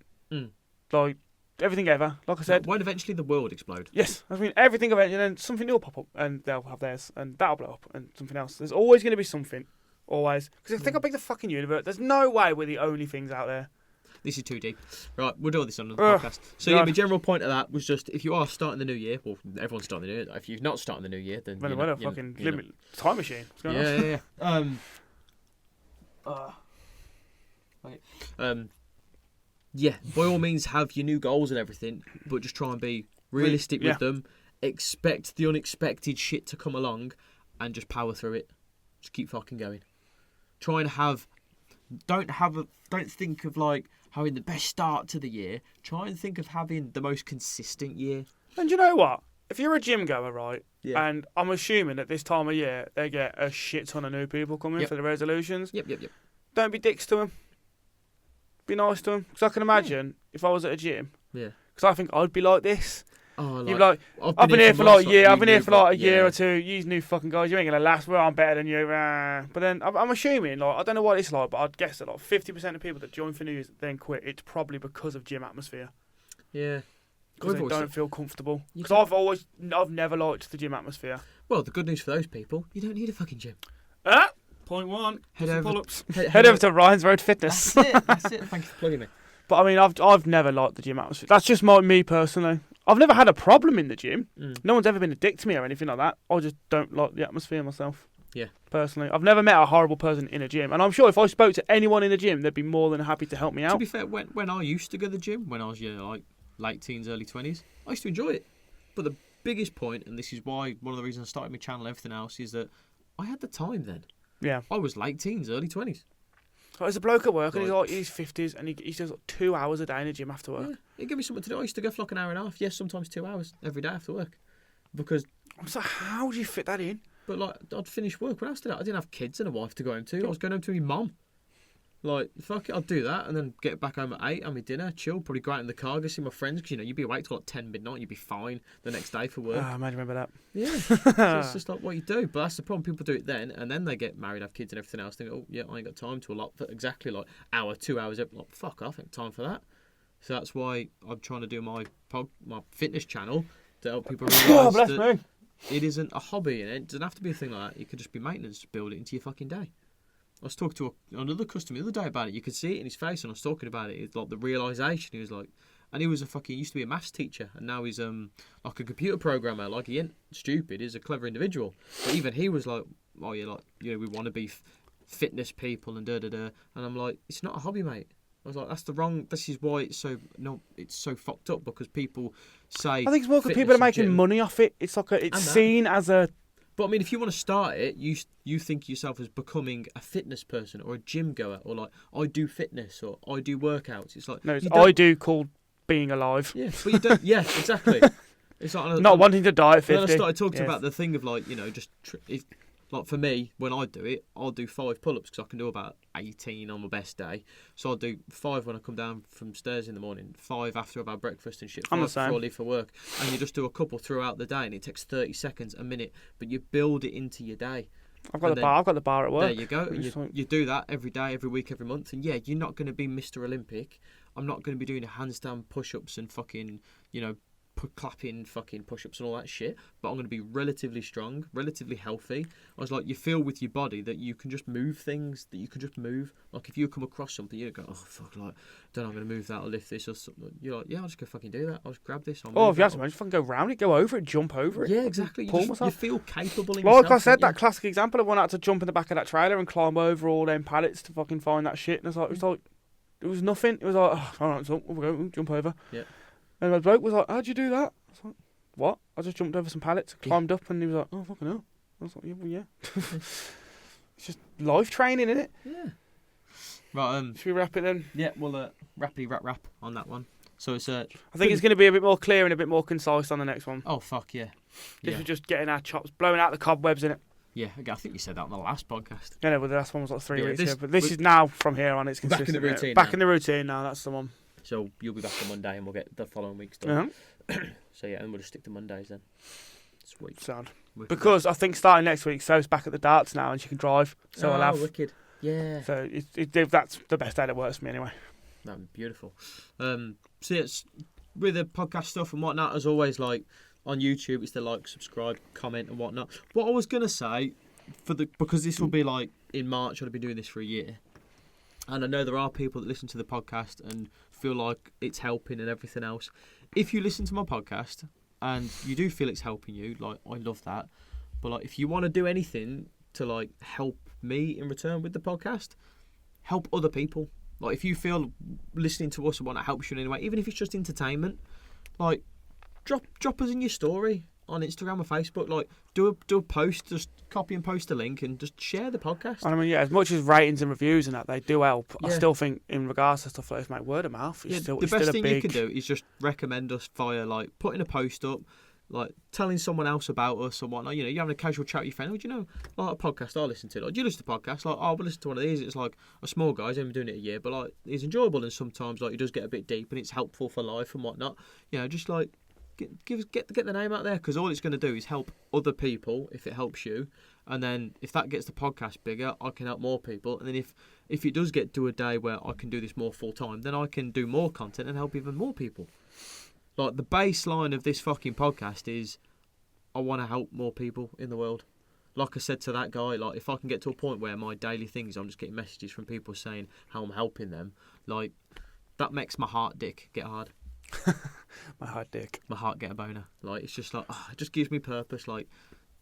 Like everything ever. Like I said. Won't eventually the world explode? Yes, I mean everything eventually, and then something new will pop up, and they'll have theirs, and that'll blow up, and something else. There's always going to be something. Always. Because think how big the fucking universe. There's no way we're the only things out there. This is too deep. Right, we'll do all this on the podcast. So my general point of that was just, if you are starting the new year, well, everyone's starting the new year. If you're not starting the new year, then fucking time machine. What's going on? Yeah. By all means, have your new goals and everything, but just try and be realistic with them. Expect the unexpected shit to come along, and just power through it. Just keep fucking going. Try and don't think of having the best start to the year. Try and think of having the most consistent year. And you know what? If you're a gym goer, right, and I'm assuming at this time of year they get a shit ton of new people coming for the resolutions. Yep. Don't be dicks to them. Be nice to them. Because I can imagine if I was at a gym. Yeah. Because I think I'd be like this. Oh, you'd be like, I've been here for a year. I've been here for a year or two. You new fucking guys, you ain't gonna last. Well, I'm better than you. But then I'm assuming, I don't know what it's like, but I'd guess that 50% of people that join for New Year's then quit. It's probably because of gym atmosphere. Yeah. Because they don't feel comfortable. Because I've never liked the gym atmosphere. Well, the good news for those people, you don't need a fucking gym. Point one. Pull-ups. Head over to Ryan's Road Fitness. That's it. Thank you for plugging me. But I mean, I've never liked the gym atmosphere. That's just me personally. I've never had a problem in the gym. No one's ever been a dick to me or anything like that. I just don't like the atmosphere myself. Yeah. Personally. I've never met a horrible person in a gym. And I'm sure if I spoke to anyone in a gym, they'd be more than happy to help me out. To be fair, when I used to go to the gym, when I was late teens, early 20s, I used to enjoy it. But the biggest point, and this is why one of the reasons I started my channel and everything else, is that I had the time then. Yeah. I was late teens, early 20s. There's a bloke at work and he's in his 50s and he does 2 hours a day in the gym after work. Yeah, it gave me something to do. I used to go for an hour and a half. Yes, sometimes 2 hours every day after work. Because I was like, how do you fit that in? But I'd finish work. When I did that, I didn't have kids and a wife to go home to. I was going home to my mum. Fuck it, I'd do that and then get back home at 8, have my dinner, chill, probably go out in the car, go see my friends, because you'd be awake till 10 midnight, you'd be fine the next day for work. I remember that. Yeah, so it's just what you do. But that's the problem, people do it then, and then they get married, have kids and everything else, think, I ain't got time to allot for exactly hour, 2 hours, fuck off, I ain't time for that. So that's why I'm trying to do my fitness channel to help people realise that it isn't a hobby, and it doesn't have to be a thing like that. It could just be maintenance, build it into your fucking day. I was talking to another customer the other day about it. You could see it in his face when I was talking about it. It's the realisation. He was and he was used to be a maths teacher, and now he's a computer programmer. He ain't stupid. He's a clever individual. But even he was oh yeah, like, you know, we want to be fitness people and da-da-da. And I'm like, it's not a hobby, mate. I was like, that's the wrong. This is why it's so fucked up, because people say. I think it's more because people are making money off it. It's like it's seen as a. But I mean, if you want to start it, you think yourself as becoming a fitness person or a gym goer, or like, I do fitness or I do workouts. It's like, no, it's I do called being alive. Yeah, but you don't. Yeah, exactly. It's like not wanting to die at 50. Then I started talking about the thing of like, you know, just like for me, when I do it, I'll do 5 pull-ups because I can do about 18 on my best day. So I'll do 5 when I come down from stairs in the morning, 5 after I've had breakfast and shit, 5 before I leave for work. And you just do a couple throughout the day, and it takes 30 seconds, a minute, but you build it into your day. I've got the bar at work. There you go. And you do that every day, every week, every month. And yeah, you're not going to be Mr. Olympic. I'm not going to be doing handstand push-ups and fucking, you know, clapping fucking push-ups and all that shit, but I'm going to be relatively strong, relatively healthy. I was like, you feel with your body that you can just move things, that you can just move. Like if you come across something, you go, oh fuck, like, don't know, I'm going to move that or lift this or something. You're like, yeah, I'll just go fucking do that. I'll just grab this. Oh, if you have to, just fucking go round it, go over it, jump over it. Yeah, exactly. You feel capable. Like I said, that classic example of one had to jump in the back of that trailer and climb over all them pallets to fucking find that shit, and it was nothing. It was like, oh, all right, so we'll go, jump over. Yeah. And my bloke was like, how'd you do that? I was like, what? I just jumped over some pallets, climbed up, and he was like, oh, fucking hell. I was like, yeah, well, yeah. It's just life training, isn't it? Yeah. Right, should we wrap it then? Yeah, we'll wrap on that one. So it's I think it's going to be a bit more clear and a bit more concise on the next one. Oh, fuck, yeah. This was just getting our chops, blowing out the cobwebs in it. Yeah, I think you said that on the last podcast. Yeah, no, but the last one was like 3 weeks ago. But this is now, from here on, it's consistent. Back in the routine. Back in the routine now, that's the one. So you'll be back on Monday and we'll get the following week's done. So yeah, and we'll just stick to Mondays then. Sweet. Sound. Because I think starting next week, So's back at the darts now and she can drive. So I'll have. Wicked. Yeah. So that's the best day that works for me anyway. That'd be beautiful. So it's with the podcast stuff and whatnot, as always, like on YouTube, it's the like, subscribe, comment and whatnot. What I was gonna say because this will be like in March, I'll be doing this for a year. And I know there are people that listen to the podcast and feel like it's helping and everything else. If you listen to my podcast and you do feel it's helping you, like, I love that. But like, if you want to do anything to like help me in return with the podcast, help other people. Like, if you feel listening to us and whatnot helps you in any way, even if it's just entertainment, like, drop us in your story on Instagram or Facebook. Like, do a post, just copy and post a link and just share the podcast. I mean, yeah, as much as ratings and reviews and that, they do help. Yeah. I still think in regards to stuff like this, mate, word of mouth is still the best thing you can do is just recommend us via like putting a post up, like telling someone else about us and whatnot. You know, you're having a casual chat with your friend. Oh, do you know, like a podcast I listen to? Like, do you listen to podcasts? Like, oh, we'll listen to one of these. It's like a small guy. He's only been doing it a year, but like, it's enjoyable, and sometimes like, it does get a bit deep and it's helpful for life and whatnot. You know, just like get the name out there, because all it's going to do is help other people if it helps you, and then if that gets the podcast bigger, I can help more people, and then if it does get to a day where I can do this more full time, then I can do more content and help even more people. Like, the baseline of this fucking podcast is I want to help more people in the world. Like I said to that guy, like, if I can get to a point where my daily things, I'm just getting messages from people saying how I'm helping them, like, that makes my heart dick get hard. My heart dick. My heart get a boner. Like, it's just like, it just gives me purpose. Like,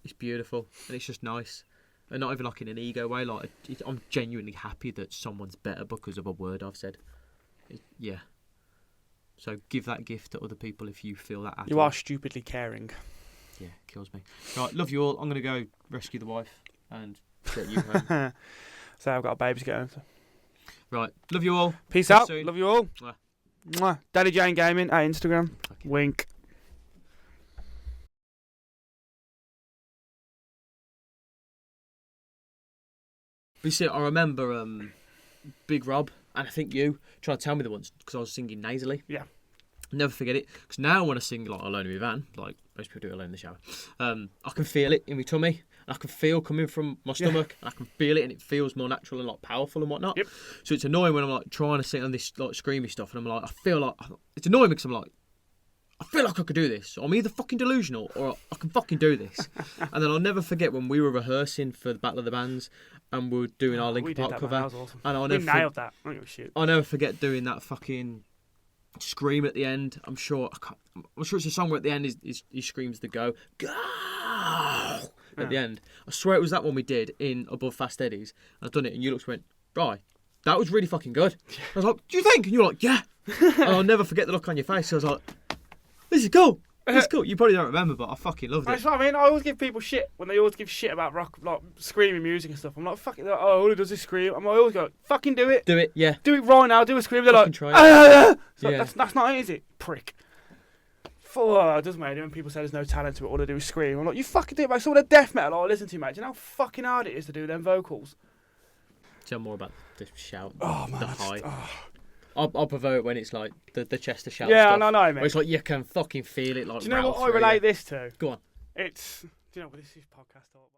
it's beautiful and it's just nice, and not even like in an ego way. Like, I'm genuinely happy that someone's better because of a word I've said. Yeah. So give that gift to other people if you feel that. You are stupidly caring. Yeah, kills me. Right, love you all. I'm gonna go rescue the wife and get you home. So I've got a baby to get home to. Right, love you all. Peace out. Soon. Love you all. Mwah. Daddy Jane Gaming at Instagram. Okay. Wink. You see, I remember Big Rob, and I think you, trying to tell me the ones, because I was singing nasally. Yeah. Never forget it, because now when I sing like Alone in My Van, like most people do alone in the shower, I can feel it in my tummy, and I can feel coming from my stomach, and I can feel it, and it feels more natural and like powerful and whatnot. Yep. So it's annoying when I'm like trying to sing on this like screamy stuff, and I'm like, I feel like it's annoying because I'm like, I feel like I could do this. I'm either fucking delusional or I can fucking do this. And then I'll never forget when we were rehearsing for the Battle of the Bands and we were doing our Linkin Park cover. That was awesome. And we nailed that. I don't give a shit. I'll never forget doing that fucking scream at the end. I'm sure it's a song where at the end he screams the go. at the end. I swear it was that one we did in Above Fast Eddie's. I've done it, and you looked and went, right, that was really fucking good. I was like, do you think? And you were like, yeah. And I'll never forget the look on your face. So I was like, this is cool. This is cool. You probably don't remember, but I fucking loved it. That's what I mean. I always give people shit when they always give shit about rock, like screaming music and stuff. I'm like, fuck it. Like, oh, all it does is scream. I always go, fucking do it. Do it, yeah. Do it right now. Do a scream. They're like, try it. So that's not it, is it? Prick. It doesn't matter when people say there's no talent to it, all they do is scream. I'm like, you fucking do it, mate. Some of the death metal I listen to, mate. Do you know how fucking hard it is to do them vocals? Tell more about the shout, man, the high. I'll prefer it when it's like the Chester shout. Yeah, stuff, I know, mate. where it's like you can fucking feel it. Like, do you know what I relate this to? Go on. It's. Do you know what this is podcast talk?